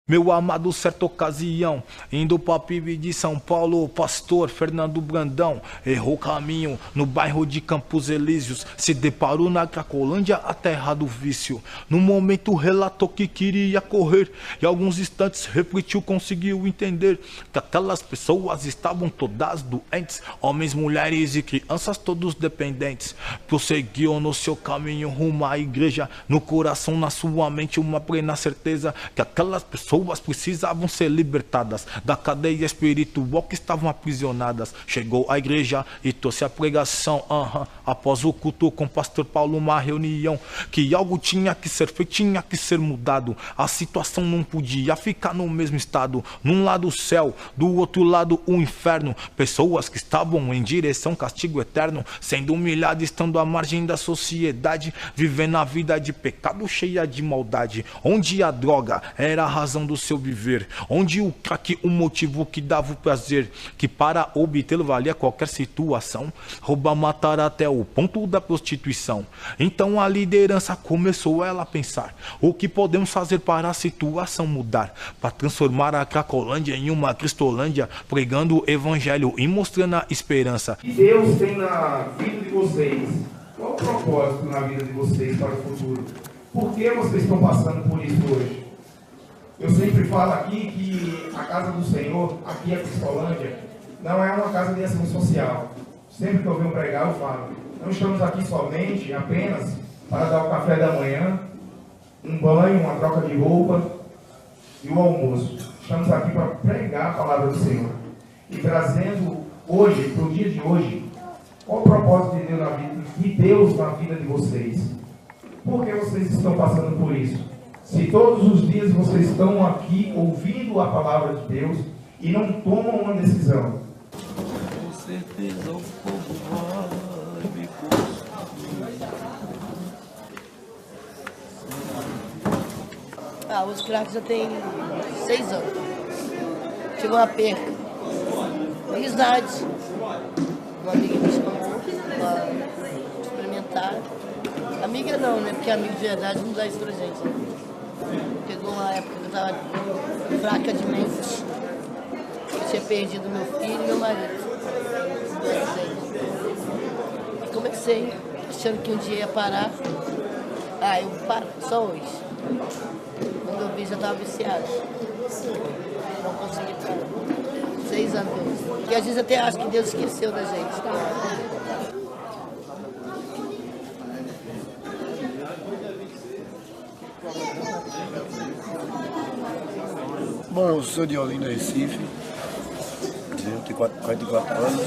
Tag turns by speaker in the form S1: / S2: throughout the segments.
S1: Meu amado, certa ocasião, indo pra PIB de São Paulo, o pastor Fernando Brandão errou caminho no bairro de Campos Elíseos, se deparou na Cracolândia, a terra do vício. No momento relatou que queria correr e alguns instantes refletiu, conseguiu entender que aquelas pessoas estavam todas doentes, homens, mulheres e crianças todos dependentes. Prosseguiu no seu caminho rumo à igreja, no coração, na sua mente, uma plena certeza que aquelas pessoas precisavam ser libertadas da cadeia espiritual que estavam aprisionadas. Chegou à igreja e trouxe a pregação. Após o culto com o pastor Paulo, uma reunião que algo tinha que ser feito, tinha que ser mudado. A situação não podia ficar no mesmo estado. Num lado o céu, do outro lado o inferno. Pessoas que estavam em direção ao castigo eterno, sendo humilhadas, estando à margem da sociedade, vivendo a vida de pecado cheia de maldade, onde a droga era a razão do seu viver, onde o crack o motivo que dava o prazer, que para obtê-lo valia qualquer situação, roubar, matar até o ponto da prostituição. Então a liderança começou ela a pensar: o que podemos fazer para a situação mudar, para transformar a Cracolândia em uma Cristolândia, pregando o evangelho e mostrando a esperança.
S2: Deus tem na vida de vocês. Qual o propósito na vida de vocês para o futuro? Por que vocês estão passando por isso hoje? Eu sempre falo aqui que a casa do Senhor, aqui a Cristolândia, não é uma casa de ação social. Sempre que eu venho pregar, eu falo: não estamos aqui somente, apenas, para dar o café da manhã, um banho, uma troca de roupa e o almoço. Estamos aqui para pregar a palavra do Senhor. E trazendo hoje, para o dia de hoje, qual o propósito de Deus na vida de vocês? Por que vocês estão passando por isso? Se todos os dias vocês estão aqui ouvindo a palavra de Deus e não tomam uma decisão.
S3: Com certeza o povo vai me
S4: consumir. Os craques já tem 6 anos. Tive uma perca. Amizade. Uma amiga me chamou para experimentar. Amiga não, né? Porque amigo de verdade não dá isso pra gente. Né? Pegou uma época que eu estava fraca de mente. Eu tinha perdido meu filho e meu marido. E comecei achando que um dia ia parar. Eu paro só hoje. Quando eu vi, já estava viciado. Não consegui parar. 6 anos. Porque às vezes até acho que Deus esqueceu da gente.
S3: Bom, eu sou de Olinda, Recife, eu tenho 44 anos,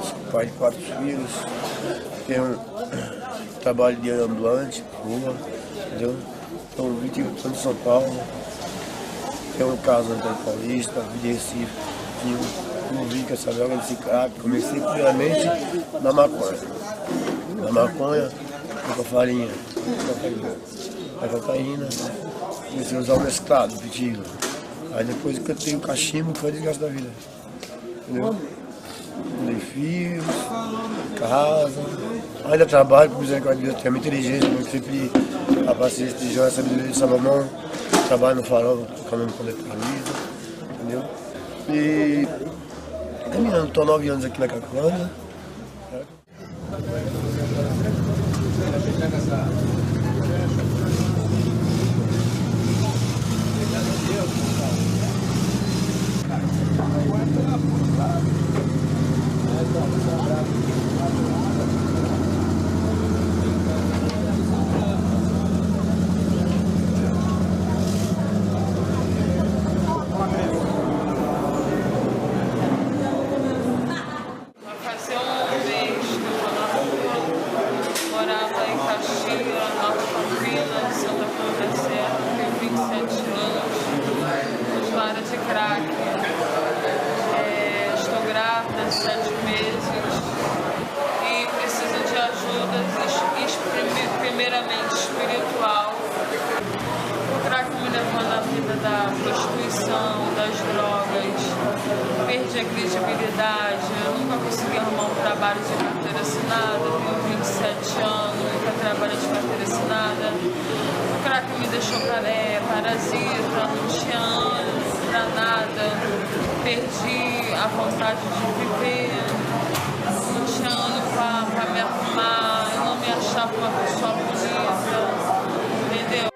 S3: sou pai de 4 filhos, tenho trabalho de ambulante, rua, entendeu? Estou 28 anos em São Paulo, tenho um caso no Paulista, vim de Recife, não vim com essa droga desse crack. Comecei primeiramente na maconha. Na maconha, com a farinha, a cocaína, comecei a usar o mesclado, o pitilho. Aí depois que eu tenho o cachimbo, foi desgaste da vida. Entendeu? Dei filhos, casa, ainda trabalho com misericórdia de Deus, tenho muita inteligência, eu sempre a paciência de Jó, a sabedoria de Salomão, trabalho no farol, caminhando com letraliza, entendeu? E caminhando, estou há 9 anos aqui na Cracolândia.
S5: Estou grávida de 7 meses e preciso de ajuda, primeiramente espiritual. O crack me levou na vida da prostituição, das drogas, perdi a credibilidade, eu nunca consegui arrumar um trabalho de carteira assinada, tenho 27 anos, nunca trabalhei de carteira assinada. O crack me deixou parada. parasita, não tinha ânimo pra nada, perdi a vontade de viver, não tinha ânimo pra me arrumar, eu não me achava uma pessoa bonita, entendeu?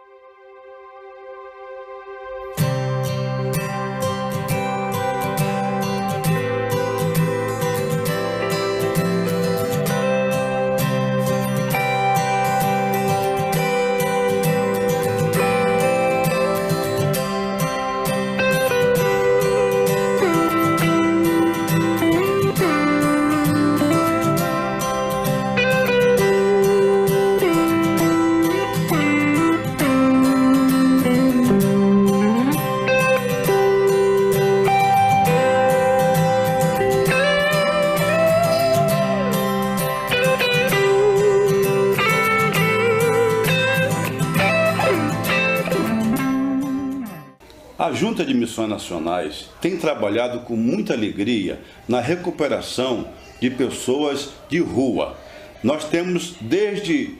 S6: A Junta de Missões Nacionais tem trabalhado com muita alegria na recuperação de pessoas de rua. Nós temos desde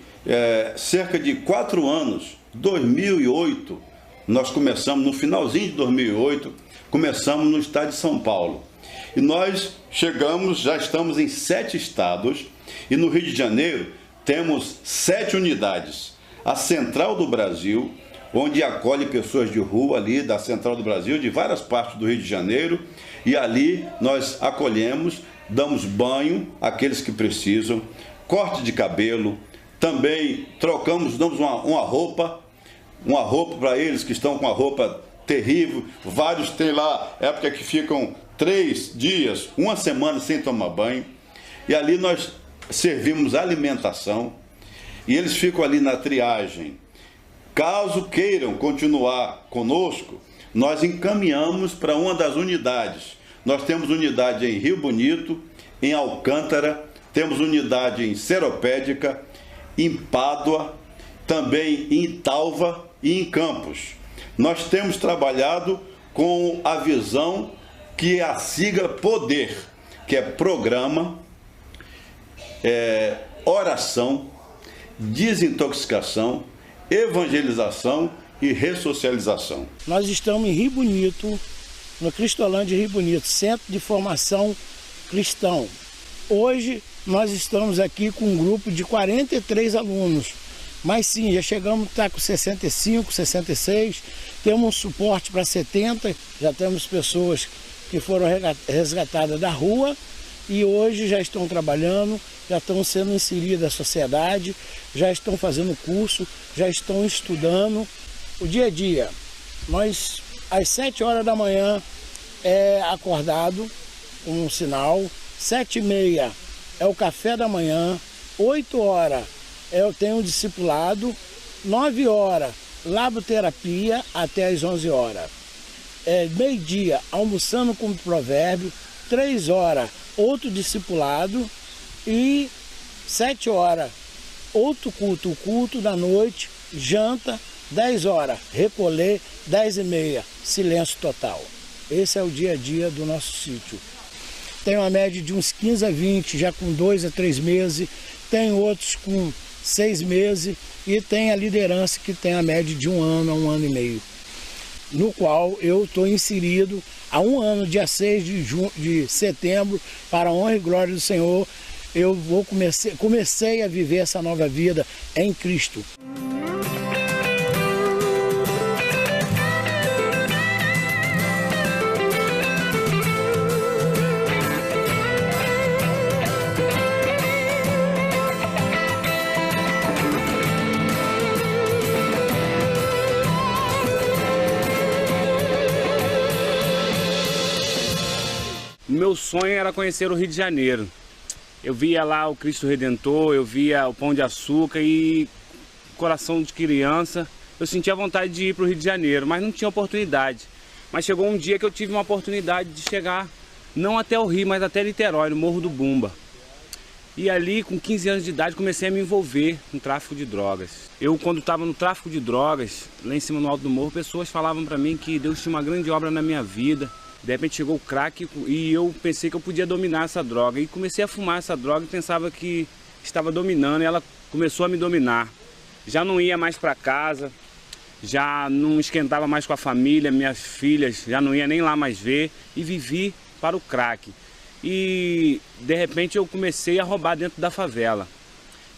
S6: cerca de 4 anos, 2008, nós começamos no finalzinho de 2008, começamos no estado de São Paulo. E nós chegamos, já estamos em 7 estados e no Rio de Janeiro temos 7 unidades. A Central do Brasil, onde acolhe pessoas de rua ali da Central do Brasil, de várias partes do Rio de Janeiro, e ali nós acolhemos, damos banho àqueles que precisam, corte de cabelo, também trocamos, damos uma roupa para eles que estão com uma roupa terrível, vários têm lá época que ficam 3 dias, 1 semana sem tomar banho, e ali nós servimos alimentação, e eles ficam ali na triagem. Caso queiram continuar conosco, nós encaminhamos para uma das unidades. Nós temos unidade em Rio Bonito, em Alcântara, temos unidade em Seropédica, em Pádua, também em Italva e em Campos. Nós temos trabalhado com a visão que é a sigla PODER, que é Programa, Oração, Desintoxicação, Evangelização e Ressocialização.
S7: Nós estamos em Rio Bonito, no Cristolândia Rio Bonito, Centro de Formação Cristão. Hoje nós estamos aqui com um grupo de 43 alunos, mas sim, já chegamos a estar com 65, 66, temos um suporte para 70, já temos pessoas que foram resgatadas da rua e hoje já estão trabalhando, já estão sendo inseridas na sociedade, já estão fazendo curso, já estão estudando. O dia a dia, nós às 7 horas da manhã é acordado com um sinal, 7h30 é o café da manhã, 8 horas eu tenho um discipulado, 9 horas laboterapia até às 11 horas. Meio-dia almoçando com provérbio, 3 horas outro discipulado e 7 horas outro culto, o culto da noite, janta, 10 horas, recolher, 10h30, silêncio total. Esse é o dia a dia do nosso sítio. Tem uma média de uns 15 a 20, já com 2 a 3 meses, tem outros com 6 meses e tem a liderança que tem a média de 1 ano a 1 ano e meio, no qual eu estou inserido há 1 ano, dia 6 de setembro, para a honra e glória do Senhor. Eu comecei a viver essa nova vida em Cristo.
S8: Meu sonho era conhecer o Rio de Janeiro. Eu via lá o Cristo Redentor, eu via o Pão de Açúcar e coração de criança. Eu sentia vontade de ir para o Rio de Janeiro, mas não tinha oportunidade. Mas chegou um dia que eu tive uma oportunidade de chegar, não até o Rio, mas até Niterói, no Morro do Bumba. E ali, com 15 anos de idade, comecei a me envolver com tráfico de drogas. Eu, quando estava no tráfico de drogas, lá em cima no alto do morro, pessoas falavam para mim que Deus tinha uma grande obra na minha vida. De repente chegou o crack e eu pensei que eu podia dominar essa droga. E comecei a fumar essa droga e pensava que estava dominando e ela começou a me dominar. Já não ia mais para casa, já não esquentava mais com a família, minhas filhas já não ia nem lá mais ver e vivi para o crack. E de repente eu comecei a roubar dentro da favela.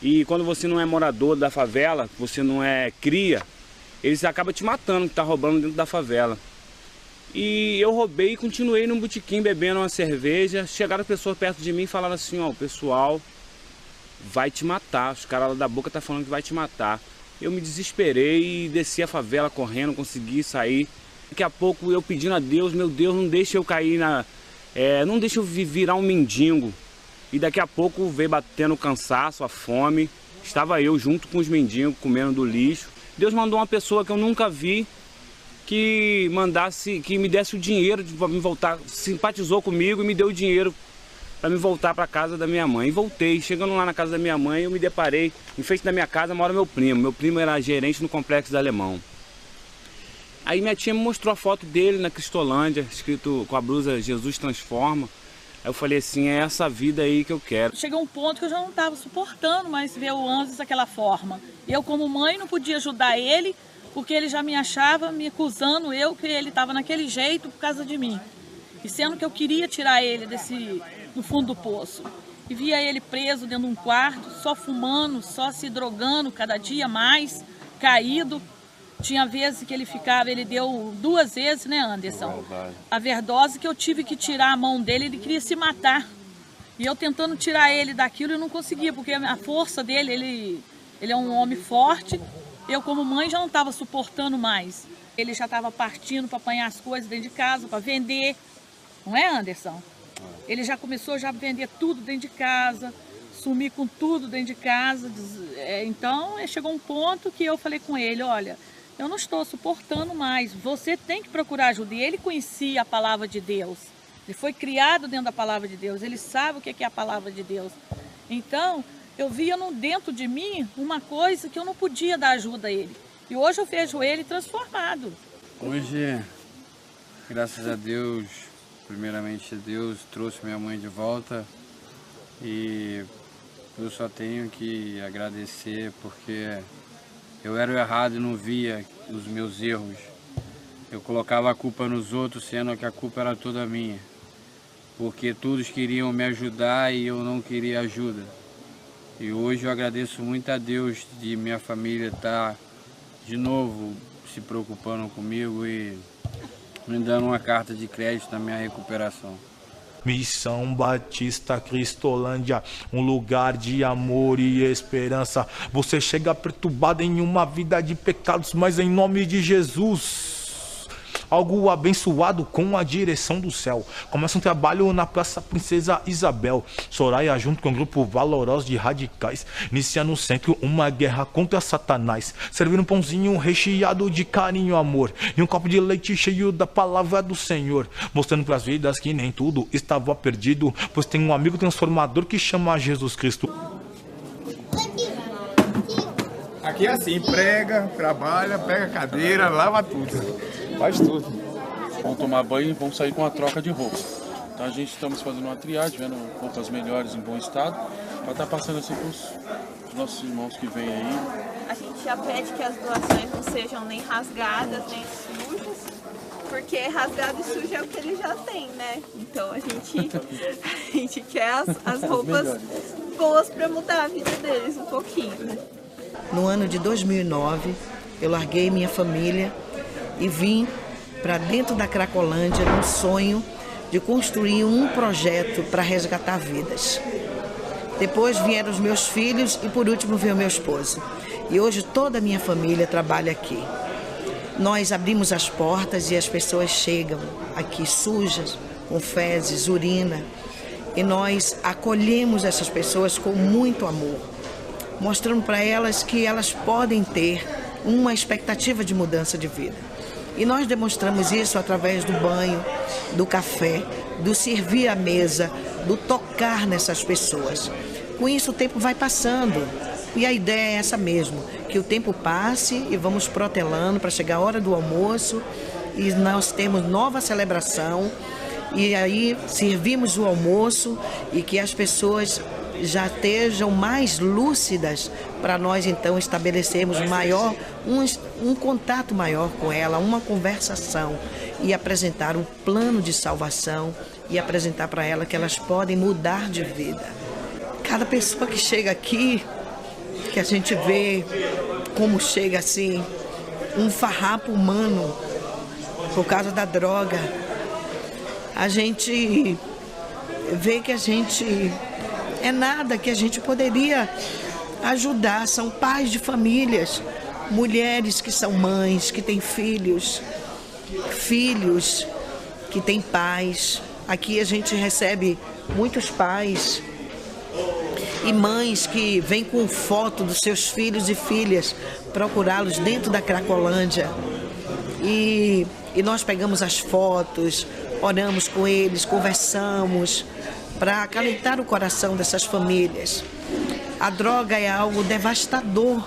S8: E quando você não é morador da favela, você não é cria, eles acabam te matando, que tá roubando dentro da favela. E eu roubei e continuei num botequim bebendo uma cerveja. Chegaram pessoas perto de mim e falaram assim, ó, o pessoal vai te matar, os caras lá da boca tá falando que vai te matar. Eu me desesperei e desci a favela correndo, consegui sair. Daqui a pouco eu pedindo a Deus, meu Deus, não deixa eu cair não deixa eu virar um mendigo. E daqui a pouco veio batendo o cansaço, a fome. Estava eu junto com os mendigos comendo do lixo. Deus mandou uma pessoa que eu nunca vi que me desse o dinheiro para me voltar, simpatizou comigo e me deu o dinheiro para me voltar para a casa da minha mãe. E voltei, chegando lá na casa da minha mãe, eu me deparei, em frente da minha casa mora meu primo. Meu primo era gerente no Complexo do Alemão. Aí minha tia me mostrou a foto dele na Cristolândia, escrito com a blusa Jesus Transforma. Aí eu falei assim, é essa vida aí que eu quero.
S9: Chegou um ponto que eu já não estava suportando mais ver o Andes daquela forma. Eu, como mãe, não podia ajudar ele, porque ele já me achava, me acusando que ele estava naquele jeito por causa de mim. E sendo que eu queria tirar ele do fundo do poço. E via ele preso dentro de um quarto, só fumando, só se drogando cada dia mais, caído. Tinha vezes que ele deu 2 vezes, né, Anderson? A overdose que eu tive que tirar a mão dele, ele queria se matar. E eu tentando tirar ele daquilo e não conseguia, porque a força dele, ele é um homem forte. Eu, como mãe, já não estava suportando mais. Ele já estava partindo para apanhar as coisas dentro de casa, para vender. Não é, Anderson? Ele já começou a vender tudo dentro de casa, sumir com tudo dentro de casa. Então, chegou um ponto que eu falei com ele, olha, eu não estou suportando mais, você tem que procurar ajuda. E ele conhecia a palavra de Deus. Ele foi criado dentro da palavra de Deus, ele sabe o que é a palavra de Deus. Então, eu via dentro de mim uma coisa que eu não podia dar ajuda a ele. E hoje eu vejo ele transformado.
S10: Hoje, graças a Deus, primeiramente Deus trouxe minha mãe de volta. E eu só tenho que agradecer porque eu era o errado e não via os meus erros. Eu colocava a culpa nos outros, sendo que a culpa era toda minha. Porque todos queriam me ajudar e eu não queria ajuda. E hoje eu agradeço muito a Deus de minha família estar de novo se preocupando comigo e me dando uma carta de crédito na minha recuperação.
S1: Missão Batista Cristolândia, um lugar de amor e esperança. Você chega perturbado em uma vida de pecados, mas em nome de Jesus, algo abençoado com a direção do céu. Começa um trabalho na Praça Princesa Isabel. Soraya, junto com um grupo valoroso de radicais, inicia no centro uma guerra contra Satanás. Servindo um pãozinho recheado de carinho e amor, e um copo de leite cheio da palavra do Senhor, mostrando para as vidas que nem tudo estava perdido, pois tem um amigo transformador que chama Jesus Cristo.
S11: Aqui é assim, prega, trabalha, pega cadeira, lava tudo. Faz tudo.
S12: Vamos tomar banho e vamos sair com a troca de roupa. Então a gente estamos fazendo uma triagem, vendo roupas melhores em bom estado, para estar passando assim para os nossos irmãos que vêm aí.
S13: A gente já pede que as doações não sejam nem rasgadas, nem sujas, porque rasgado e sujo é o que eles já têm, né? Então a gente quer as roupas boas para mudar a vida deles um pouquinho, né?
S14: No ano de 2009, eu larguei minha família e vim para dentro da Cracolândia num sonho de construir um projeto para resgatar vidas. Depois vieram os meus filhos e por último veio meu esposo. E hoje toda a minha família trabalha aqui. Nós abrimos as portas e as pessoas chegam aqui sujas, com fezes, urina. E nós acolhemos essas pessoas com muito amor, mostrando para elas que elas podem ter uma expectativa de mudança de vida. E nós demonstramos isso através do banho, do café, do servir à mesa, do tocar nessas pessoas. Com isso o tempo vai passando e a ideia é essa mesmo, que o tempo passe e vamos protelando para chegar a hora do almoço e nós temos nova celebração e aí servimos o almoço e que as pessoas já estejam mais lúcidas para nós então estabelecermos um contato maior com ela, uma conversação e apresentar um plano de salvação e apresentar para ela que elas podem mudar de vida. Cada pessoa que chega aqui, que a gente vê como chega assim, um farrapo humano por causa da droga, a gente vê que a gente é nada, que a gente poderia ajudar. São pais de famílias, mulheres que são mães, que têm filhos que têm pais. Aqui a gente recebe muitos pais e mães que vêm com foto dos seus filhos e filhas procurá-los dentro da Cracolândia. E nós pegamos as fotos, oramos com eles, conversamos para acalentar o coração dessas famílias. A droga é algo devastador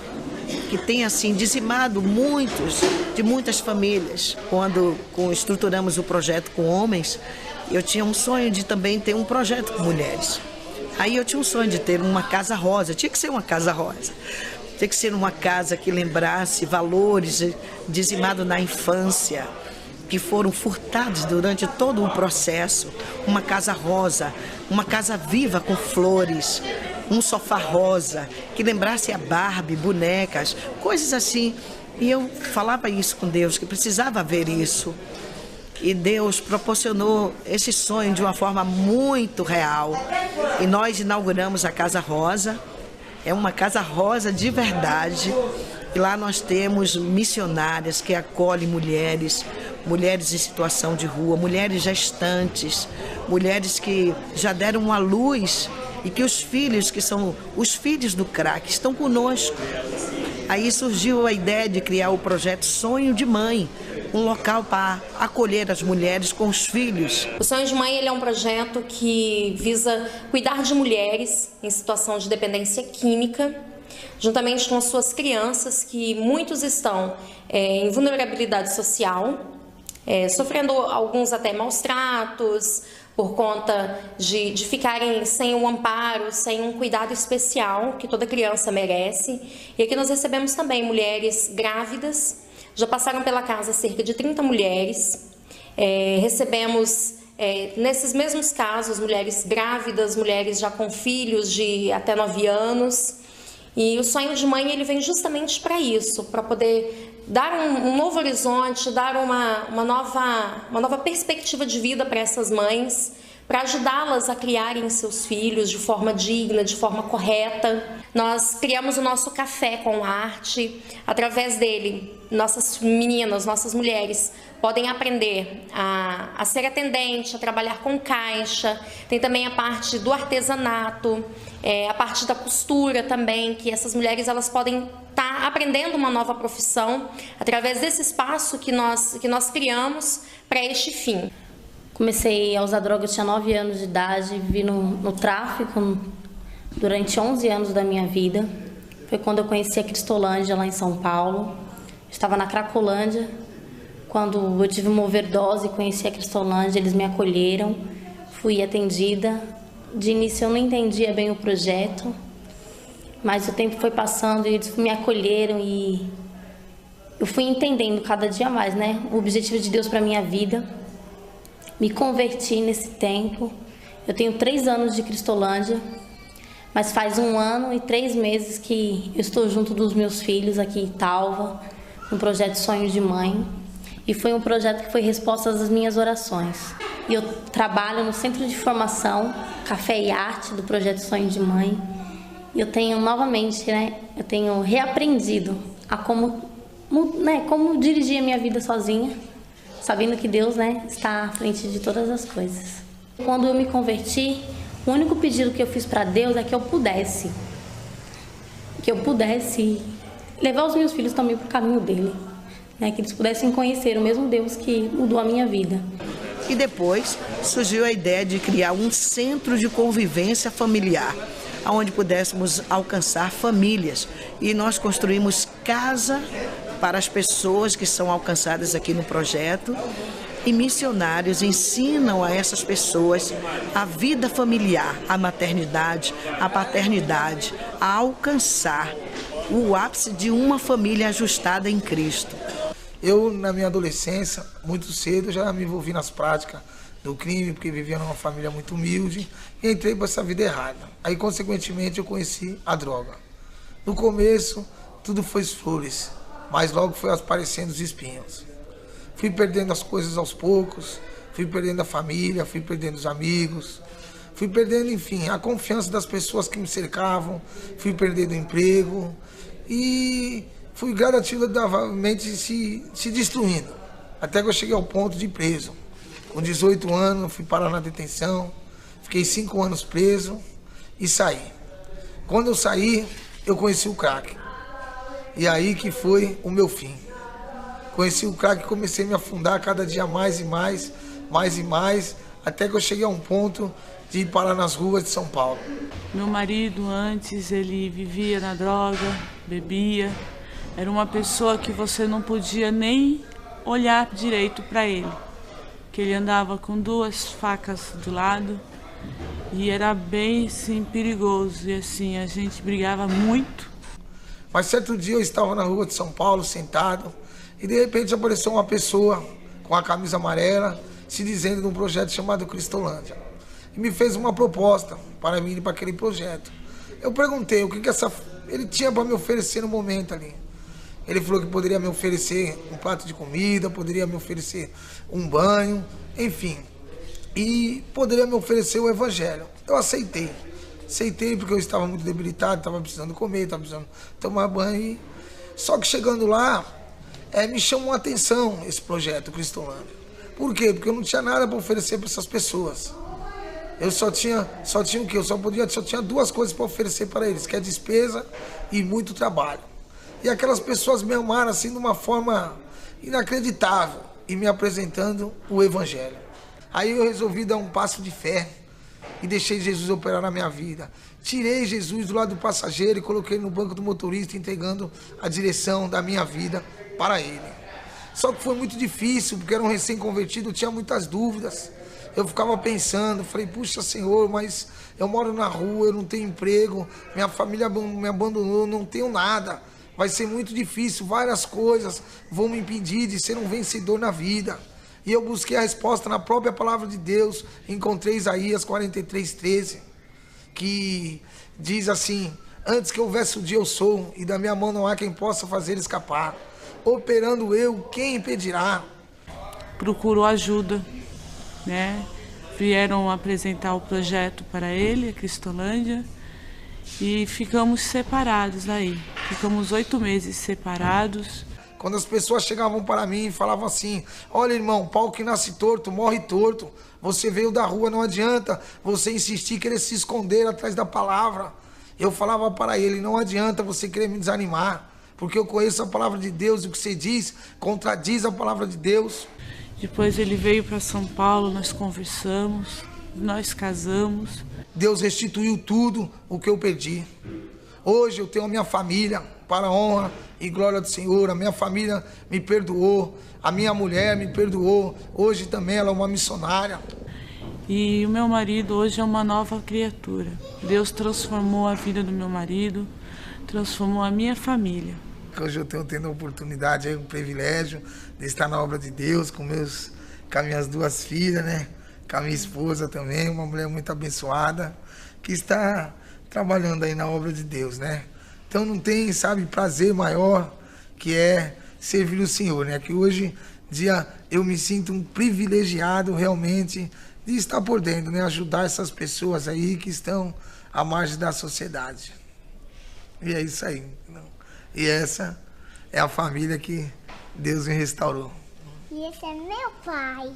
S14: que tem assim dizimado muitas famílias. Quando estruturamos o projeto com homens, eu tinha um sonho de também ter um projeto com mulheres. Aí eu tinha um sonho de ter uma casa rosa, tinha que ser uma casa rosa. Tinha que ser uma casa que lembrasse valores dizimados na infância, que foram furtados durante todo o processo. Uma casa rosa, uma casa viva com flores, um sofá rosa, que lembrasse a Barbie, bonecas, coisas assim. E eu falava isso com Deus, que precisava ver isso. E Deus proporcionou esse sonho de uma forma muito real. E nós inauguramos a Casa Rosa. É uma Casa Rosa de verdade. E lá nós temos missionárias que acolhem mulheres em situação de rua, mulheres gestantes, mulheres que já deram à luz e que os filhos, que são os filhos do crack, estão conosco. Aí surgiu a ideia de criar o projeto Sonho de Mãe, um local para acolher as mulheres com os filhos.
S15: O Sonho de Mãe ele é um projeto que visa cuidar de mulheres em situação de dependência química, juntamente com suas crianças, que muitos estão em vulnerabilidade social, sofrendo alguns até maus tratos, por conta de ficarem sem um amparo, sem um cuidado especial que toda criança merece. E aqui nós recebemos também mulheres grávidas, já passaram pela casa cerca de 30 mulheres. Recebemos, nesses mesmos casos, mulheres grávidas, mulheres já com filhos de até 9 anos. E o Sonho de Mãe ele vem justamente para isso, para poder dar um novo horizonte, dar uma nova perspectiva de vida para essas mães, para ajudá-las a criarem seus filhos de forma digna, de forma correta. Nós criamos o nosso café com arte. Através dele, nossas meninas, nossas mulheres podem aprender a ser atendente, a trabalhar com caixa. Tem também a parte do artesanato, a parte da costura também, que essas mulheres elas podem estar aprendendo uma nova profissão através desse espaço que nós criamos para este fim.
S16: Comecei a usar droga, eu tinha 9 anos de idade, vivi no tráfico durante 11 anos da minha vida. Foi quando eu conheci a Cristolândia lá em São Paulo. Estava na Cracolândia, quando eu tive uma overdose, conheci a Cristolândia, eles me acolheram, fui atendida. De início eu não entendia bem o projeto, mas o tempo foi passando e eles me acolheram e eu fui entendendo cada dia mais, né? O objetivo de Deus para minha vida. Me converti nesse tempo. Eu tenho 3 anos de Cristolândia, mas faz 1 ano e 3 meses que eu estou junto dos meus filhos aqui em Talva, no projeto Sonho de Mãe. E foi um projeto que foi resposta às minhas orações. E eu trabalho no Centro de Formação Café e Arte do projeto Sonho de Mãe. E eu tenho novamente, eu tenho reaprendido a como dirigir a minha vida sozinha, sabendo que Deus, está à frente de todas as coisas. Quando eu me converti, o único pedido que eu fiz para Deus é que eu pudesse levar os meus filhos também para o caminho dele, que eles pudessem conhecer o mesmo Deus que mudou a minha vida.
S14: E depois surgiu a ideia de criar um centro de convivência familiar, onde pudéssemos alcançar famílias. E nós construímos casa para as pessoas que são alcançadas aqui no projeto. e missionários ensinam a essas pessoas a vida familiar, a maternidade, a paternidade, a alcançar o ápice de uma família ajustada em Cristo.
S17: Eu, na minha adolescência, muito cedo, já me envolvi nas práticas do crime, porque vivia numa família muito humilde, e entrei para essa vida errada. Aí, consequentemente, eu conheci a droga. No começo, tudo foi flores, mas logo foi aparecendo os espinhos. Fui perdendo as coisas aos poucos, fui perdendo a família, fui perdendo os amigos, fui perdendo, enfim, a confiança das pessoas que me cercavam, fui perdendo o emprego e fui gradativamente se destruindo, até que eu cheguei ao ponto de ir preso. Com 18 anos, fui parar na detenção, fiquei 5 anos preso e saí. Quando eu saí, eu conheci o crack. E aí que foi o meu fim. Conheci o crack e comecei a me afundar cada dia mais e mais, até que eu cheguei a um ponto de ir parar nas ruas de São Paulo.
S5: Meu marido, antes, ele vivia na droga, bebia. Era uma pessoa que você não podia nem olhar direito para ele. Que ele andava com 2 facas do lado e era bem, assim, perigoso. E, assim, a gente brigava muito.
S17: Mas certo dia eu estava na rua de São Paulo, sentado, e de repente apareceu uma pessoa com a camisa amarela, se dizendo de um projeto chamado Cristolândia. E me fez uma proposta para mim ir para aquele projeto. Eu perguntei o que ele tinha para me oferecer no momento ali. Ele falou que poderia me oferecer um prato de comida, poderia me oferecer um banho, enfim. E poderia me oferecer o evangelho. Eu aceitei. Aceitei porque eu estava muito debilitado, estava precisando comer, estava precisando tomar banho. Só que chegando lá, me chamou a atenção esse projeto Cristolândia. Por quê? Porque eu não tinha nada para oferecer para essas pessoas. Eu só tinha o quê? Eu só tinha 2 coisas para oferecer para eles, que é despesa e muito trabalho. E aquelas pessoas me amaram assim de uma forma inacreditável e me apresentando o evangelho. Aí eu resolvi dar um passo de fé e deixei Jesus operar na minha vida. Tirei Jesus do lado do passageiro e coloquei no banco do motorista, entregando a direção da minha vida para ele. Só que foi muito difícil, porque era um recém-convertido, eu tinha muitas dúvidas. Eu ficava pensando, falei, puxa Senhor, mas eu moro na rua, eu não tenho emprego, minha família me abandonou, não tenho nada. Vai ser muito difícil, várias coisas vão me impedir de ser um vencedor na vida. E eu busquei a resposta na própria palavra de Deus, encontrei Isaías 43:13, que diz assim, antes que houvesse o dia eu sou, e da minha mão não há quem possa fazer escapar. Operando eu, quem impedirá?
S5: Procurou ajuda, né? Vieram apresentar o projeto para ele, a Cristolândia, e ficamos separados aí. Ficamos 8 meses separados.
S17: Quando as pessoas chegavam para mim e falavam assim, olha irmão, pau que nasce torto, morre torto. Você veio da rua, não adianta você insistir, querer se esconder atrás da palavra. Eu falava para ele, não adianta você querer me desanimar, porque eu conheço a palavra de Deus e o que você diz contradiz a palavra de Deus.
S5: Depois ele veio para São Paulo, nós conversamos, nós casamos.
S17: Deus restituiu tudo o que eu perdi. Hoje eu tenho a minha família, para a honra e glória do Senhor. A minha família me perdoou, a minha mulher me perdoou. Hoje também ela é uma missionária.
S5: E o meu marido hoje é uma nova criatura. Deus transformou a vida do meu marido, transformou a minha família.
S17: Hoje eu tenho tendo a oportunidade, o privilégio de estar na obra de Deus com as minhas 2 filhas, né? Com a minha esposa também, uma mulher muito abençoada, que está trabalhando aí na obra de Deus, né? Então não tem, sabe, prazer maior que é servir o Senhor, né? Que hoje dia eu me sinto um privilegiado realmente de estar por dentro, né? Ajudar essas pessoas aí que estão à margem da sociedade. E é isso aí. E essa é a família que Deus me restaurou.
S18: E esse é meu pai.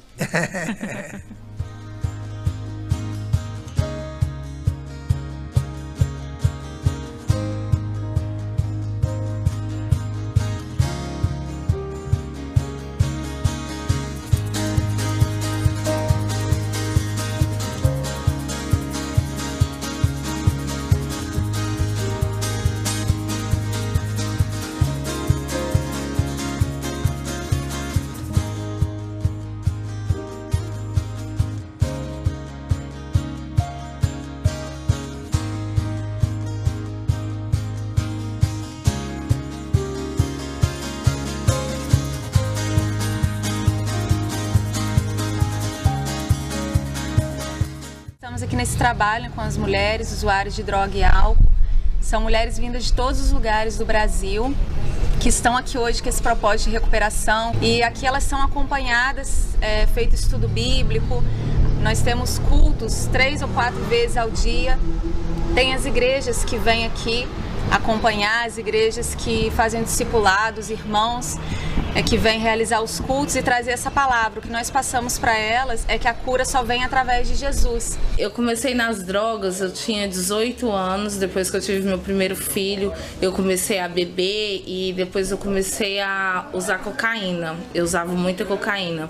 S19: aqui nesse trabalho com as mulheres usuárias de droga e álcool. São mulheres vindas de todos os lugares do Brasil, que estão aqui hoje com esse propósito de recuperação. E aqui elas são acompanhadas, feito estudo bíblico. Nós temos cultos 3 ou 4 vezes ao dia. Tem as igrejas que vêm aqui acompanhar, as igrejas que fazem discipulados, irmãos que vêm realizar os cultos e trazer essa palavra. O que nós passamos para elas é que a cura só vem através de Jesus.
S20: Eu comecei nas drogas, eu tinha 18 anos, depois que eu tive meu primeiro filho, eu comecei a beber e depois eu comecei a usar cocaína. Eu usava muita cocaína.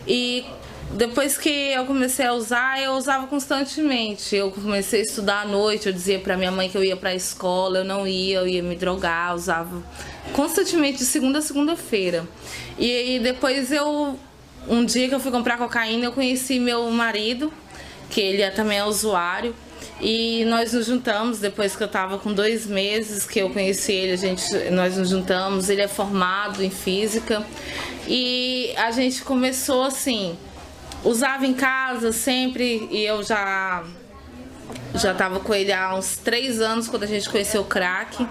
S20: E depois que eu comecei a usar, eu usava constantemente. Eu comecei a estudar à noite, eu dizia pra minha mãe que eu ia pra escola, eu não ia, eu ia me drogar, usava constantemente de segunda a segunda-feira. E depois um dia que eu fui comprar cocaína, eu conheci meu marido, que ele também é usuário, e nós nos juntamos depois que eu tava com 2 meses que eu conheci ele, nós nos juntamos, ele é formado em física, e a gente começou assim, usava em casa sempre, e eu já estava com ele há uns 3 anos quando a gente conheceu o crack.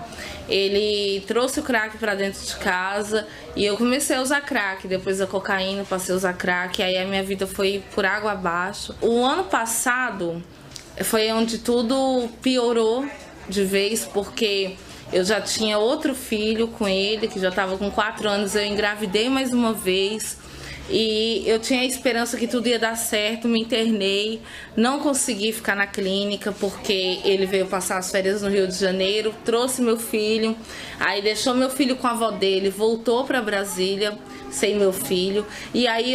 S20: Ele trouxe o crack para dentro de casa e eu comecei a usar crack. Depois da cocaína passei a usar crack, aí a minha vida foi por água abaixo. O ano passado foi onde tudo piorou de vez, porque eu já tinha outro filho com ele, que já estava com 4 anos, eu engravidei mais uma vez. E eu tinha a esperança que tudo ia dar certo, me internei, não consegui ficar na clínica porque ele veio passar as férias no Rio de Janeiro, trouxe meu filho, aí deixou meu filho com a avó dele, voltou para Brasília sem meu filho, e aí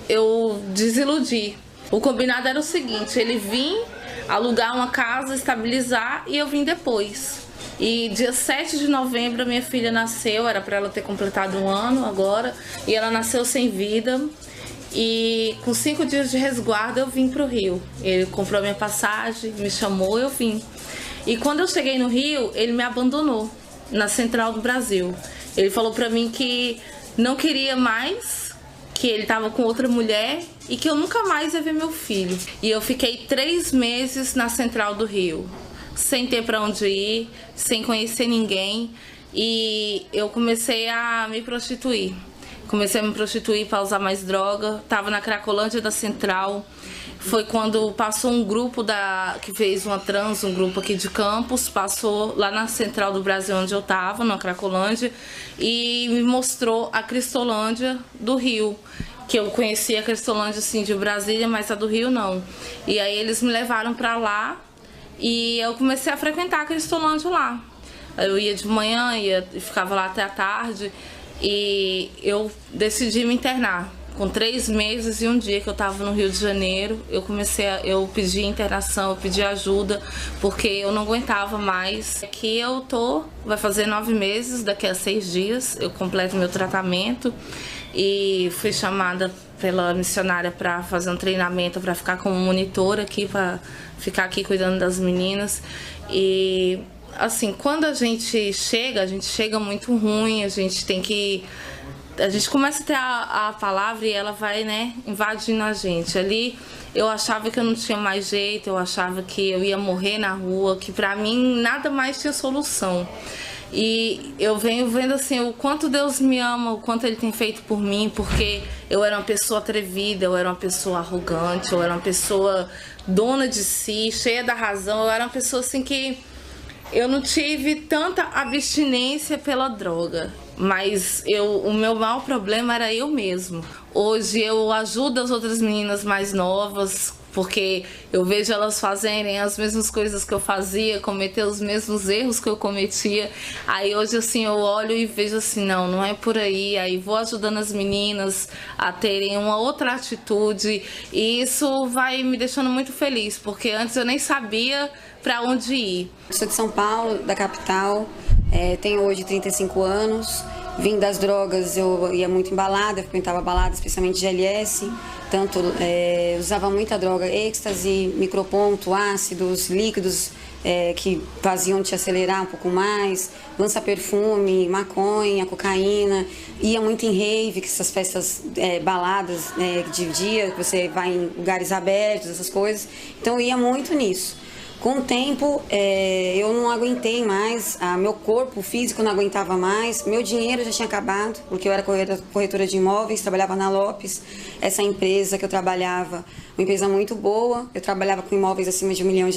S20: eu desiludi. O combinado era o seguinte, ele vinha alugar uma casa, estabilizar e eu vim depois. E dia 7 de novembro a minha filha nasceu, era para ela ter completado 1 ano agora, e ela nasceu sem vida. E com 5 dias de resguardo eu vim para o Rio. Ele comprou minha passagem, me chamou, eu vim. E quando eu cheguei no Rio, ele me abandonou na Central do Brasil. Ele falou para mim que não queria mais, que ele estava com outra mulher e que eu nunca mais ia ver meu filho. E eu fiquei 3 meses na Central do Rio, sem ter para onde ir, sem conhecer ninguém, e eu comecei a me prostituir. Comecei a me prostituir para usar mais droga, estava na Cracolândia da Central. Foi quando passou um grupo que fez uma trans, um grupo aqui de Campos, passou lá na Central do Brasil onde eu estava, na Cracolândia, e me mostrou a Cristolândia do Rio, que eu conhecia a Cristolândia assim de Brasília, mas a do Rio não. E aí eles me levaram para lá, e eu comecei a frequentar a Cristolândia lá. Eu ia de manhã, ficava lá até a tarde, e eu decidi me internar. Com 3 meses e 1 dia que eu estava no Rio de Janeiro, eu pedi internação, eu pedi ajuda, porque eu não aguentava mais. Aqui eu vai fazer 9 meses, daqui a 6 dias eu completo meu tratamento, e fui chamada pela missionária para fazer um treinamento para ficar como monitora aqui, para ficar aqui cuidando das meninas. E assim, quando a gente chega muito ruim, a gente começa a ter a palavra e ela vai, né, invadindo a gente. Ali eu achava que eu não tinha mais jeito, eu achava que eu ia morrer na rua, que pra mim nada mais tinha solução. E eu venho vendo assim o quanto Deus me ama, o quanto Ele tem feito por mim, porque eu era uma pessoa atrevida, eu era uma pessoa arrogante, eu era uma pessoa dona de si, cheia da razão, eu era uma pessoa assim que eu não tive tanta abstinência pela droga, mas o meu maior problema era eu mesmo. Hoje eu ajudo as outras meninas mais novas, porque eu vejo elas fazerem as mesmas coisas que eu fazia, cometer os mesmos erros que eu cometia. Aí hoje assim eu olho e vejo assim, não é por aí. Aí vou ajudando as meninas a terem uma outra atitude, e isso vai me deixando muito feliz, porque antes eu nem sabia para onde ir.
S21: Sou de São Paulo, da capital, tenho hoje 35 anos. Vim das drogas, eu ia muito em balada, frequentava balada, especialmente GLS, usava muita droga, êxtase, microponto, ácidos, líquidos, que faziam te acelerar um pouco mais, lança-perfume, maconha, cocaína. Ia muito em rave, que essas festas, baladas de dia, que você vai em lugares abertos, essas coisas. Então eu ia muito nisso. Com o tempo, eu não aguentei mais, meu corpo físico não aguentava mais, meu dinheiro já tinha acabado, porque eu era corretora de imóveis, trabalhava na Lopes, essa empresa que eu trabalhava, uma empresa muito boa, eu trabalhava com imóveis acima de R$1 milhão,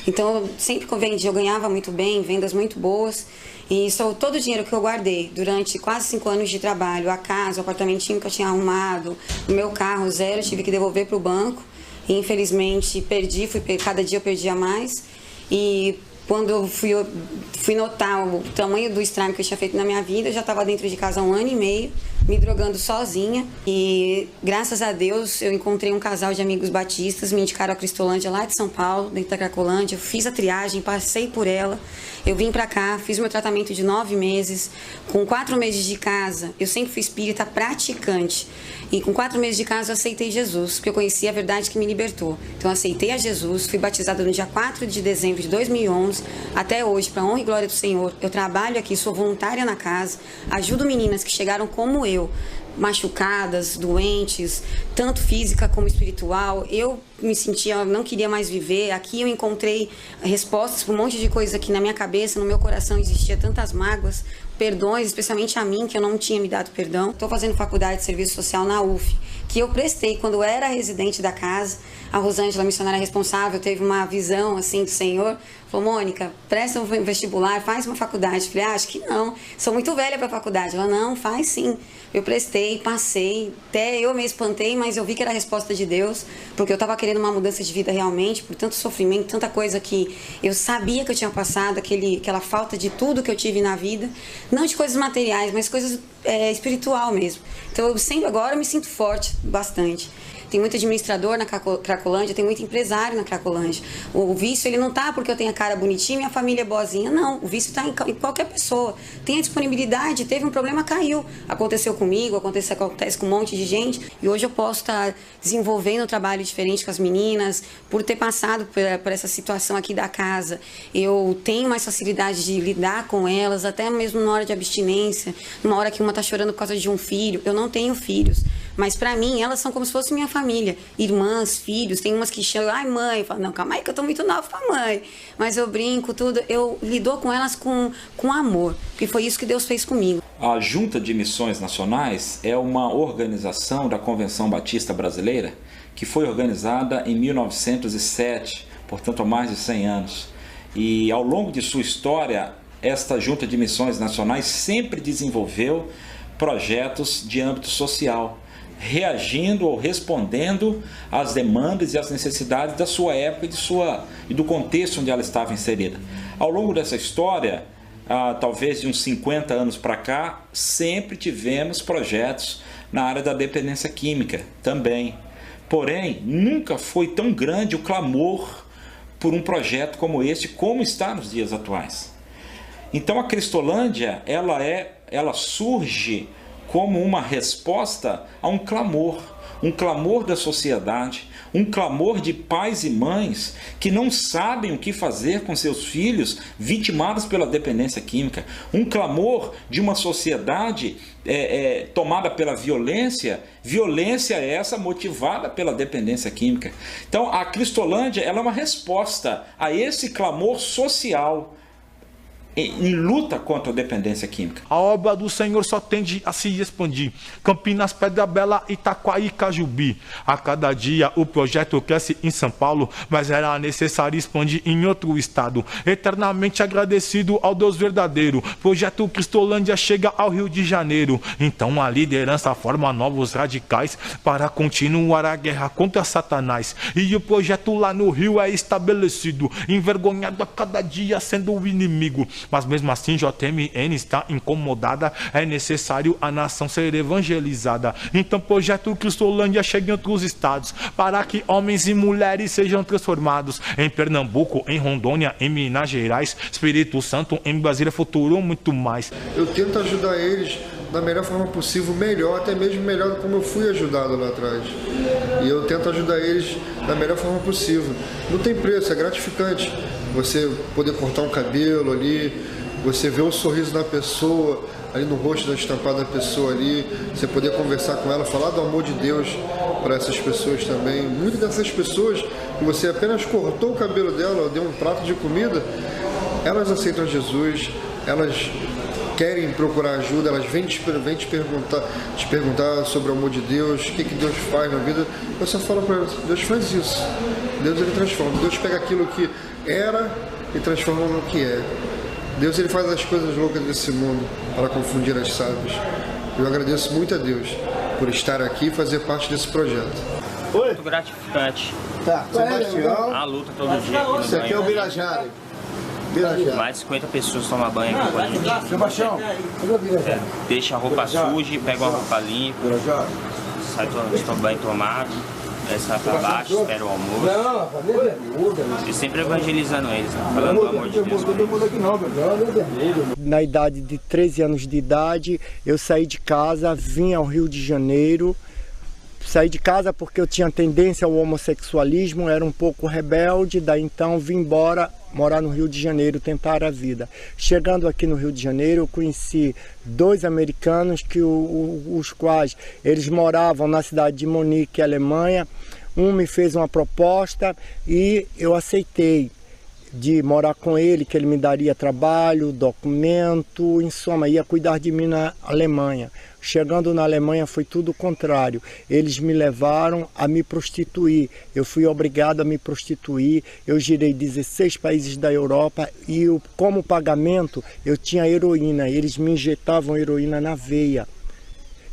S21: então sempre que eu vendia eu ganhava muito bem, vendas muito boas, e todo o dinheiro que eu guardei durante quase 5 anos de trabalho, a casa, o apartamentinho que eu tinha arrumado, o meu carro zero, eu tive que devolver para o banco. E, infelizmente perdi, cada dia eu perdia mais. E quando eu fui notar o tamanho do estrago que eu tinha feito na minha vida, eu já estava dentro de casa há 1 ano e meio, me drogando sozinha. E graças a Deus eu encontrei um casal de amigos batistas, me indicaram a Cristolândia lá de São Paulo, dentro da Cracolândia. Eu fiz a triagem, passei por ela. Eu vim pra cá, fiz o meu tratamento de 9 meses. Com 4 meses de casa, eu sempre fui espírita praticante. E com 4 meses de casa eu aceitei Jesus, porque eu conheci a verdade que me libertou. Então eu aceitei a Jesus, fui batizada no dia 4 de dezembro de 2011. Até hoje, para honra e glória do Senhor, eu trabalho aqui, sou voluntária na casa, ajudo meninas que chegaram como eu, machucadas, doentes, tanto física como espiritual. Eu me sentia, não queria mais viver. Aqui eu encontrei respostas para um monte de coisa que na minha cabeça, no meu coração existia tantas mágoas, perdões, especialmente a mim, que eu não tinha me dado perdão. Estou fazendo faculdade de serviço social na UF, que eu prestei quando eu era residente da casa. A Rosângela, missionária responsável, teve uma visão assim do Senhor. Falou, Mônica, presta um vestibular, faz uma faculdade. Eu falei, acho que não, sou muito velha para a faculdade. Ela, não, faz sim. Eu prestei, passei, até eu me espantei, mas eu vi que era a resposta de Deus, porque eu estava querendo uma mudança de vida realmente, por tanto sofrimento, tanta coisa que eu sabia que eu tinha passado, aquela falta de tudo que eu tive na vida, não de coisas materiais, mas coisas espiritual mesmo. Então eu sempre agora me sinto forte, bastante. Tem muito administrador na Cracolândia, tem muito empresário na Cracolândia. O vício, ele não tá porque eu tenho a cara bonitinha e minha família é boazinha, não. O vício está em qualquer pessoa. Tem a disponibilidade, teve um problema, caiu. Aconteceu comigo, acontece com um monte de gente. E hoje eu posso estar desenvolvendo um trabalho diferente com as meninas, por ter passado por essa situação aqui da casa. Eu tenho mais facilidade de lidar com elas, até mesmo na hora de abstinência, numa hora que uma tá chorando por causa de um filho. Eu não tenho filhos, mas para mim elas são como se fosse minha família, irmãs, filhos. Tem umas que chamam, ai mãe, eu falo, não, calma aí que eu tô muito nova pra mãe, mas eu brinco, tudo, eu lido com elas com amor, porque foi isso que Deus fez comigo.
S2: A Junta de Missões Nacionais é uma organização da Convenção Batista Brasileira que foi organizada em 1907, portanto há mais de 100 anos, e ao longo de sua história esta Junta de Missões Nacionais sempre desenvolveu projetos de âmbito social, reagindo ou respondendo às demandas e às necessidades da sua época e do contexto onde ela estava inserida. Ao longo dessa história, talvez de uns 50 anos para cá, sempre tivemos projetos na área da dependência química também. Porém, nunca foi tão grande o clamor por um projeto como este, como está nos dias atuais. Então a Cristolândia, ela surge como uma resposta a um clamor da sociedade, um clamor de pais e mães que não sabem o que fazer com seus filhos vitimados pela dependência química, um clamor de uma sociedade tomada pela violência essa motivada pela dependência química. Então a Cristolândia, ela é uma resposta a esse clamor social em luta contra a dependência química.
S1: A obra do Senhor só tende a se expandir. Campinas, Pedra Bela, Itaquaí, Cajubi. A cada dia o projeto cresce em São Paulo, mas era necessário expandir em outro estado. Eternamente agradecido ao Deus verdadeiro, projeto Cristolândia chega ao Rio de Janeiro. Então a liderança forma novos radicais para continuar a guerra contra Satanás. E o projeto lá no Rio é estabelecido, envergonhado a cada dia sendo o inimigo. Mas mesmo assim JMN está incomodada, é necessário a nação ser evangelizada. Então o projeto Cristolândia chega em outros estados, para que homens e mulheres sejam transformados. Em Pernambuco, em Rondônia, em Minas Gerais, Espírito Santo, em Brasília, futuro, muito mais.
S22: Eu tento ajudar eles da melhor forma possível, melhor, até mesmo melhor do como eu fui ajudado lá atrás. E eu tento ajudar eles da melhor forma possível. Não tem preço, é gratificante. você poder cortar um cabelo ali, você ver o sorriso da pessoa, ali no rosto da estampada da pessoa ali, você poder conversar com ela, falar do amor de Deus para essas pessoas também. Muitas dessas pessoas que você apenas cortou o cabelo dela, deu um prato de comida, elas aceitam Jesus, elas querem procurar ajuda, elas vêm te perguntar sobre o amor de Deus, o que Deus faz na vida. Você fala para elas, Deus faz isso, Deus ele transforma, Deus pega aquilo que era e transforma no que é. Deus ele faz as coisas loucas desse mundo para confundir as sábias. Eu agradeço muito a Deus por estar aqui e fazer parte desse projeto.
S3: Muito gratificante.
S22: Tá, Sebastião.
S3: A luta todo dia aqui no
S22: Esse aqui é o Birajara.
S3: Mais de 50 pessoas tomam banho aqui com a gente.
S22: Sebastião.
S3: Deixa a roupa suja, pega uma roupa limpa, sai tomando banho tomado, desce lá pra baixo, espera o almoço. E sempre evangelizando eles, né? Falando do amor de Deus.
S7: Na idade de 13 anos de idade, eu saí de casa, vim ao Rio de Janeiro. Saí de casa porque eu tinha tendência ao homossexualismo, era um pouco rebelde, daí então vim embora morar no Rio de Janeiro, tentar a vida. Chegando aqui no Rio de Janeiro, eu conheci 2 americanos, os quais eles moravam na cidade de Munique, Alemanha. Um me fez uma proposta e eu aceitei de morar com ele, que ele me daria trabalho, documento, em soma, ia cuidar de mim na Alemanha. Chegando na Alemanha foi tudo o contrário. Eles me levaram a me prostituir. Eu fui obrigado a me prostituir. Eu girei 16 países da Europa e como pagamento eu tinha heroína. Eles me injetavam heroína na veia.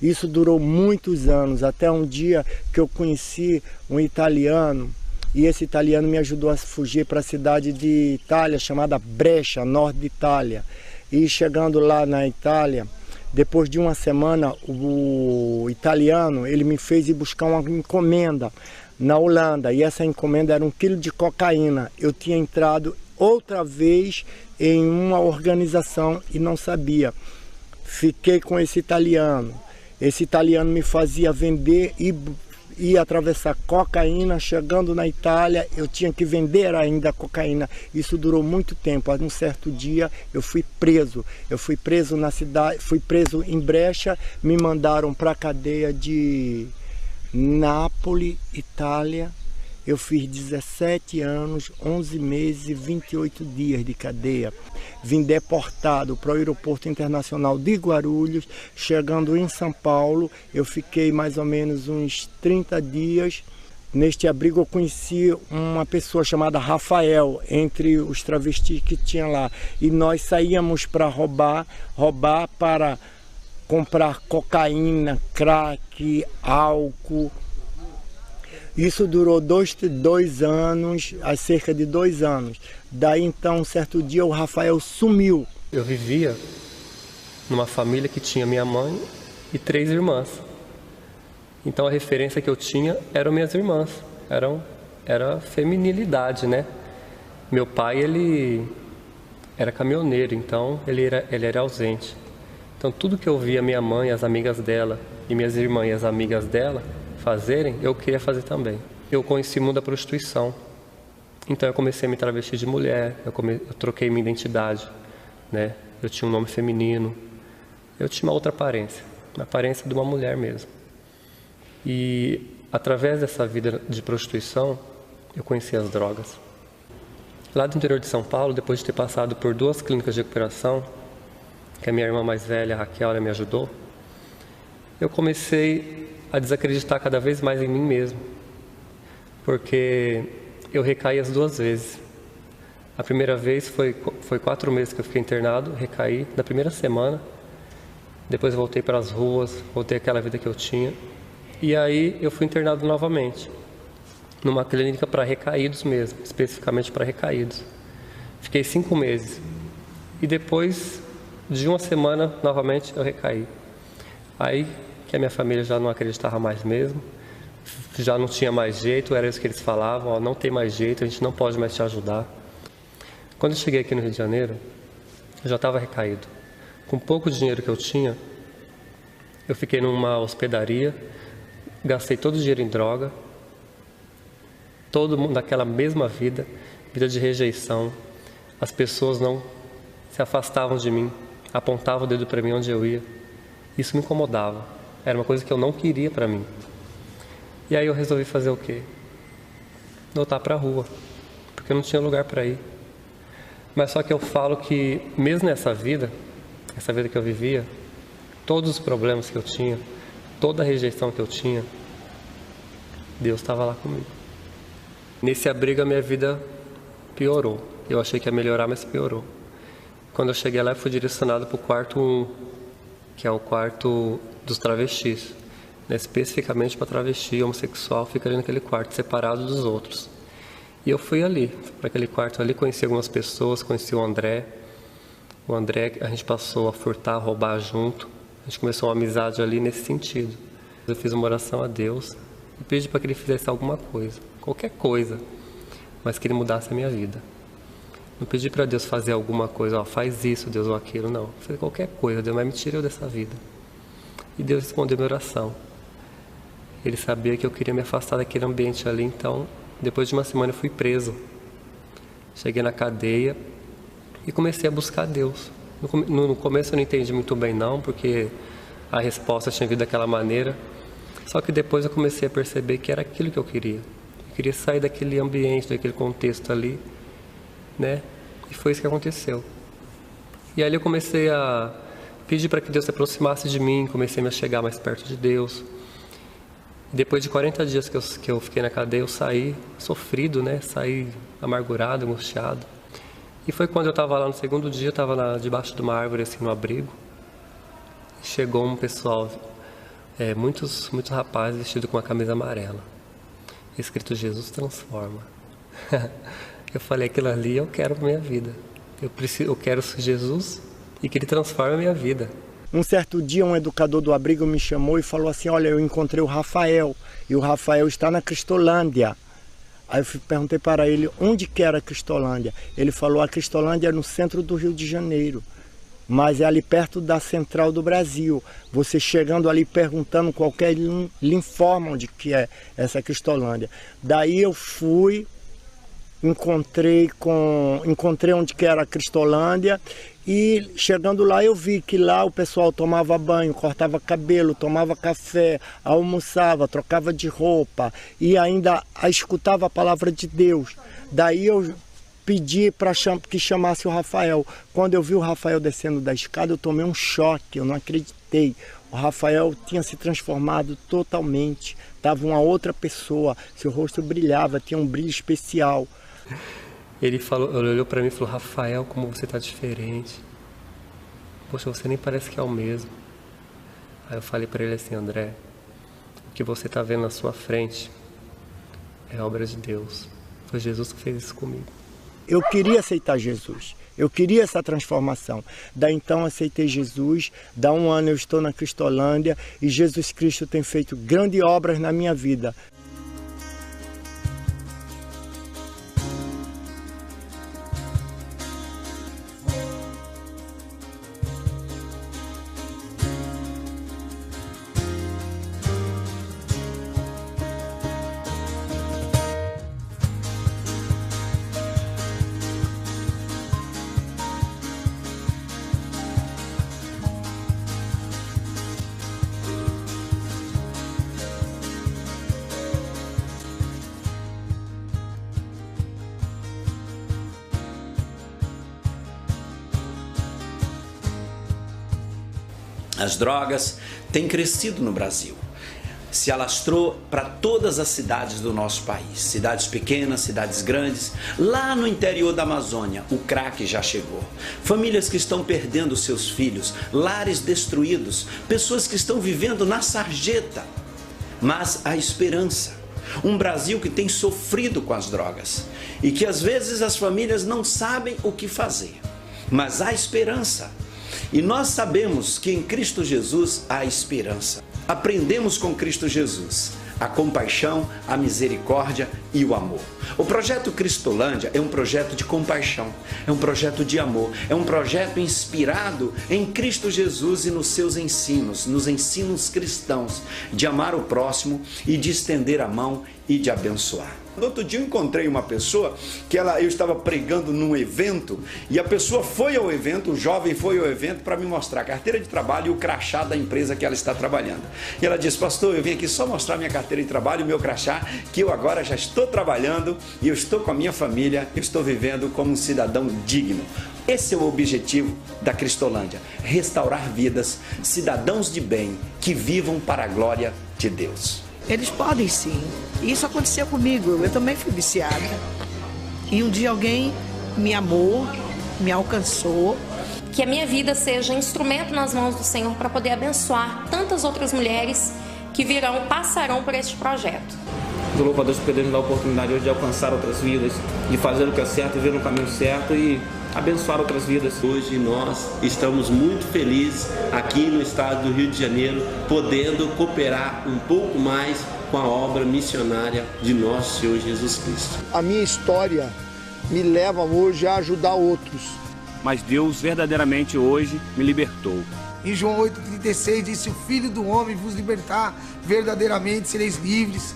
S7: Isso durou muitos anos, até um dia que eu conheci um italiano. E esse italiano me ajudou a fugir para a cidade de Itália, chamada Brescia, norte de Itália. E chegando lá na Itália, depois de uma semana, o italiano ele me fez ir buscar uma encomenda na Holanda. E essa encomenda era 1 quilo de cocaína. Eu tinha entrado outra vez em uma organização e não sabia. Fiquei com esse italiano. Esse italiano me fazia vender e atravessar cocaína. Chegando na Itália, eu tinha que vender ainda cocaína. Isso durou muito tempo. Um certo dia eu fui preso. Eu fui preso na cidade, fui preso em Brescia, me mandaram para a cadeia de Nápoles, Itália. Eu fiz 17 anos, 11 meses e 28 dias de cadeia. Vim deportado para o aeroporto internacional de Guarulhos. Chegando em São Paulo, eu fiquei mais ou menos uns 30 dias. Neste abrigo eu conheci uma pessoa chamada Rafael, entre os travestis que tinha lá. E nós saíamos para roubar para comprar cocaína, crack, álcool. Isso durou dois anos, há cerca de 2 anos. Daí então, um certo dia, o Rafael sumiu.
S4: Eu vivia numa família que tinha minha mãe e 3 irmãs. Então a referência que eu tinha eram minhas irmãs. Era feminilidade, né? Meu pai, ele era caminhoneiro, então ele era ausente. Então tudo que eu via minha mãe, as amigas dela, e minhas irmãs e as amigas dela fazerem, eu queria fazer também. Eu conheci o mundo da prostituição. Então eu comecei a me travestir de mulher, eu troquei minha identidade, né? Eu tinha um nome feminino, eu tinha uma outra aparência, a aparência de uma mulher mesmo. E através dessa vida de prostituição, eu conheci as drogas. Lá do interior de São Paulo, depois de ter passado por 2 clínicas de recuperação, que a minha irmã mais velha, a Raquel, ela me ajudou, eu comecei a desacreditar cada vez mais em mim mesmo, porque eu recaí as 2 vezes. A primeira vez foi 4 meses que eu fiquei internado, recaí na primeira semana, depois voltei para as ruas, voltei àquela vida que eu tinha, e aí eu fui internado novamente, numa clínica para recaídos mesmo, especificamente para recaídos. Fiquei 5 meses, e depois de 1 semana, novamente, eu recaí. Aí que a minha família já não acreditava mais mesmo, já não tinha mais jeito, era isso que eles falavam, ó, não tem mais jeito, a gente não pode mais te ajudar. Quando eu cheguei aqui no Rio de Janeiro, eu já estava recaído. Com pouco dinheiro que eu tinha, eu fiquei numa hospedaria, gastei todo o dinheiro em droga, todo mundo naquela mesma vida de rejeição, As pessoas não se afastavam de mim, apontavam o dedo para mim onde eu ia. Isso me incomodava. Era uma coisa que eu não queria para mim. E aí eu resolvi fazer o quê? Voltar para a rua, porque eu não tinha lugar para ir. Mas só que eu falo que mesmo nessa vida, essa vida que eu vivia, todos os problemas que eu tinha, toda a rejeição que eu tinha, Deus estava lá comigo. Nesse abrigo a minha vida piorou. Eu achei que ia melhorar, mas piorou. Quando eu cheguei lá, eu fui direcionado para o quarto 1, que é o quarto dos travestis. Especificamente para travesti homossexual, fica ali naquele quarto, separado dos outros. E eu fui ali, para aquele quarto ali, conheci algumas pessoas, conheci o André. O André, a gente passou a furtar, a roubar junto. A gente começou uma amizade ali nesse sentido. Eu fiz uma oração a Deus e pedi para que Ele fizesse alguma coisa, qualquer coisa, mas que Ele mudasse a minha vida. Não pedi para Deus fazer alguma coisa, ó, faz isso, Deus, ou aquilo, não. Eu falei qualquer coisa, Deus, mas me tirou dessa vida. E Deus respondeu minha oração. Ele sabia que eu queria me afastar daquele ambiente ali, então, depois de uma semana eu fui preso. Cheguei na cadeia e comecei a buscar Deus. No começo eu não entendi muito bem não, porque a resposta tinha vindo daquela maneira. Só que depois eu comecei a perceber que era aquilo que eu queria. Eu queria sair daquele ambiente, daquele contexto ali, né? E foi isso que aconteceu. E aí eu comecei a pedir para que Deus se aproximasse de mim, comecei a me chegar mais perto de Deus. Depois de 40 dias que eu fiquei na cadeia, eu saí sofrido, né? Saí amargurado, angustiado. E foi quando eu estava lá no segundo dia, eu estava debaixo de uma árvore, assim, no abrigo. E chegou um pessoal, muitos rapazes vestidos com uma camisa amarela. Escrito Jesus transforma. Eu falei, aquilo ali eu quero para minha vida. Eu quero Jesus e que Ele transforme a minha vida.
S7: Um certo dia, um educador do abrigo me chamou e falou assim, olha, eu encontrei o Rafael, e o Rafael está na Cristolândia. Aí eu perguntei para ele, onde que era a Cristolândia? Ele falou, a Cristolândia é no centro do Rio de Janeiro, mas é ali perto da Central do Brasil. Você chegando ali perguntando, qualquer lhe informa onde que é essa Cristolândia. Daí eu fui, encontrei onde que era a Cristolândia, e chegando lá eu vi que lá o pessoal tomava banho, cortava cabelo, tomava café, almoçava, trocava de roupa e ainda escutava a palavra de Deus. Daí eu pedi para que chamasse o Rafael. Quando eu vi o Rafael descendo da escada, eu tomei um choque, eu não acreditei. O Rafael tinha se transformado totalmente, estava uma outra pessoa, seu rosto brilhava, tinha um brilho especial.
S4: Ele olhou para mim e falou, Rafael, como você está diferente. Poxa, você nem parece que é o mesmo. Aí eu falei para ele assim, André, o que você está vendo na sua frente é obra de Deus. Foi Jesus que fez isso comigo.
S7: Eu queria aceitar Jesus. Eu queria essa transformação. Daí então aceitei Jesus. Dá um ano eu estou na Cristolândia e Jesus Cristo tem feito grandes obras na minha vida.
S6: As drogas têm crescido no Brasil. Se alastrou para todas as cidades do nosso país. Cidades pequenas, cidades grandes. Lá no interior da Amazônia, o crack já chegou. Famílias que estão perdendo seus filhos, lares destruídos, pessoas que estão vivendo na sarjeta. Mas há esperança. Um Brasil que tem sofrido com as drogas e que às vezes as famílias não sabem o que fazer. Mas há esperança. E nós sabemos que em Cristo Jesus há esperança. Aprendemos com Cristo Jesus a compaixão, a misericórdia e o amor. O projeto Cristolândia é um projeto de compaixão, é um projeto de amor, é um projeto inspirado em Cristo Jesus e nos seus ensinos, nos ensinos cristãos, de amar o próximo e de estender a mão e de abençoar. No outro dia eu encontrei uma pessoa que eu estava pregando num evento e a pessoa foi ao evento, o jovem foi ao evento para me mostrar a carteira de trabalho e o crachá da empresa que ela está trabalhando. E ela disse: pastor, eu vim aqui só mostrar minha carteira de trabalho e o meu crachá, que eu agora já estou trabalhando e eu estou com a minha família, eu estou vivendo como um cidadão digno. Esse é o objetivo da Cristolândia: restaurar vidas, cidadãos de bem que vivam para a glória de Deus.
S14: Eles podem sim. Isso aconteceu comigo, eu também fui viciada. E um dia alguém me amou, me alcançou.
S15: Que a minha vida seja instrumento nas mãos do Senhor para poder abençoar tantas outras mulheres que passarão por este projeto.
S8: Eu louvo a Deus por poder nos dar a oportunidade hoje de alcançar outras vidas, de fazer o que é certo, viver no caminho certo e abençoar outras vidas.
S9: Hoje nós estamos muito felizes aqui no estado do Rio de Janeiro, podendo cooperar um pouco mais com a obra missionária de nosso Senhor Jesus Cristo.
S23: A minha história me leva hoje a ajudar outros.
S24: Mas Deus verdadeiramente hoje me libertou.
S17: Em João 8,36 diz: se o Filho do Homem vos libertar, verdadeiramente sereis livres.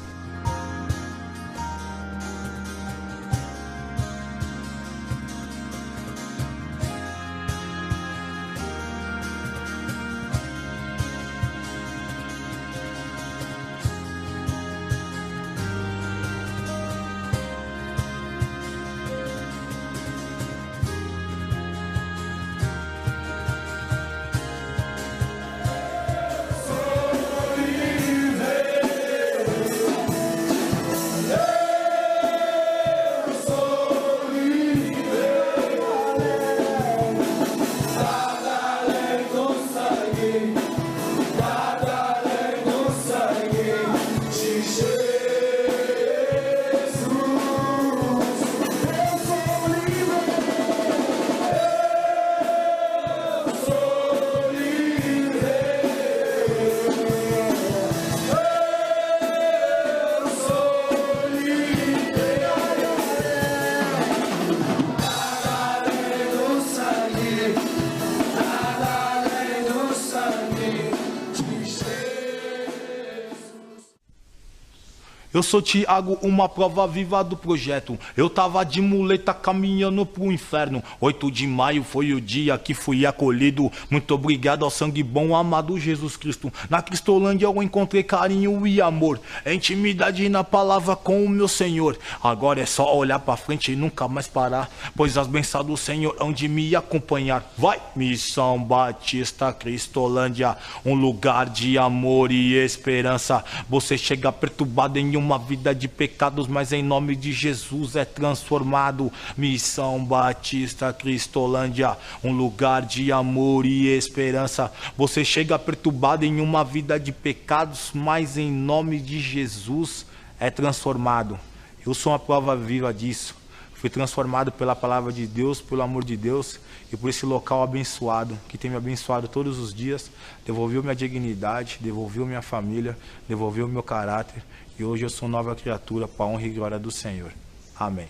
S1: Eu sou Thiago, uma prova viva do projeto. Eu tava de muleta caminhando pro inferno. 8 de maio foi o dia que fui acolhido. Muito obrigado ao sangue bom, amado Jesus Cristo. Na Cristolândia eu encontrei carinho e amor, intimidade na palavra com o meu Senhor. Agora é só olhar pra frente e nunca mais parar, pois as bênçãos do Senhor hão de me acompanhar. Vai! Missão Batista Cristolândia, um lugar de amor e esperança. Você chega perturbado em uma vida de pecados, mas em nome de Jesus é transformado. Missão Batista Cristolândia, um lugar de amor e esperança. Você chega perturbado em uma vida de pecados, mas em nome de Jesus é transformado. Eu sou uma prova viva disso. Fui transformado pela palavra de Deus, pelo amor de Deus e por esse local abençoado, que tem me abençoado todos os dias, devolveu minha dignidade, devolveu minha família, devolveu meu caráter, e hoje eu sou nova criatura para a honra e glória do Senhor. Amém.